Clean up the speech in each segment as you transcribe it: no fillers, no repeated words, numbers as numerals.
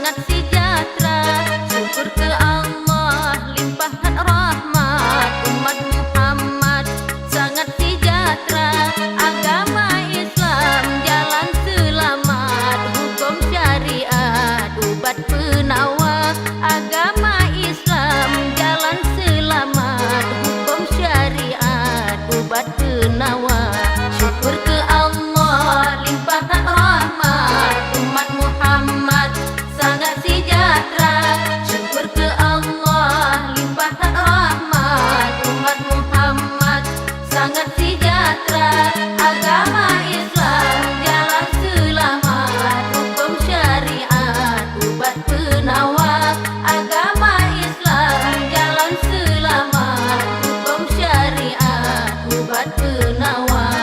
sangat sejahtera. Syukur ke Allah limpahkan rahmat, umat Muhammad sangat sejahtera. Agama Islam jalan selamat, hukum syariat ubat penawar. Agama Islam jalan selamat, hukum syariat ubat penawar. Syukur ke Allah limpahkan rahmat, umat Muhammad sangat sejahtera. Syukur ke Allah limpahkan rahmat, umat Muhammad sangat sejahtera. Agama Islam jalan selamat, hukum syariat ubat penawar. Agama Islam jalan selamat, hukum syariat ubat penawar.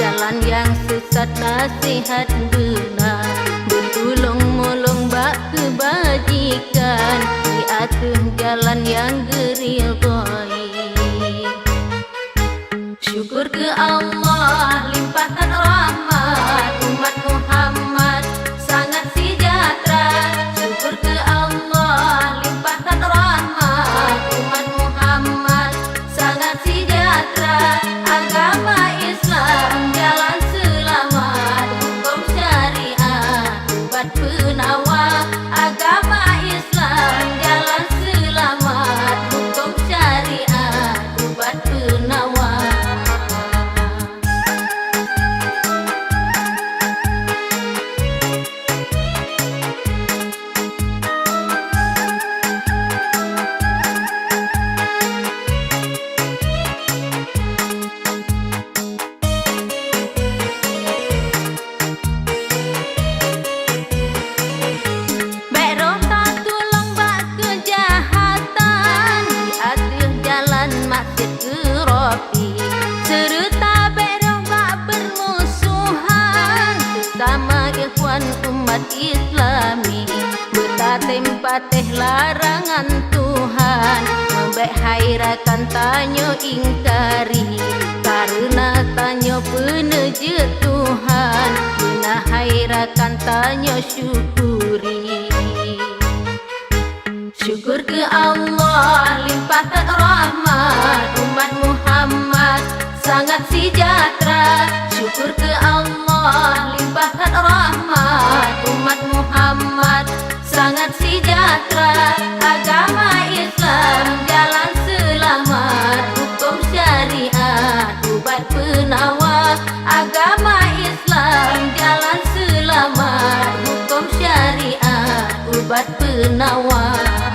Jalan yang sesat nasihat benar, bertolong-molong bak kebajikan, diatur jalan yang gerilgoi. Syukur ke Allah limpahkan rahmat, umat Muhammad sangat sejahtera. Syukur ke Allah limpahkan rahmat, umat Muhammad sangat sejahtera. Agama Islam jalan selamat, hukum syariat ubat penawar. Agama Islam jalan selamat, hukum syariat ubat penawar. Serta beroh bak bermusuhan, sesama ikhwan umat Islami. Bertateh-pateh larangan Tuhan, membek hairakan tanyo ingkari. Karena tanyo peneje Tuhan, bina hairakan tanyo syukuri. Syukur ke Allah limpahkan rahmat, umat Muhammad sangat sejahtera. Syukur ke Allah limpahkan rahmat, umat Muhammad sangat sejahtera. Agama Islam jalan selamat, hukum syariat ubat penawar. Agama Islam jalan selamat, hukum syariat ubat penawar.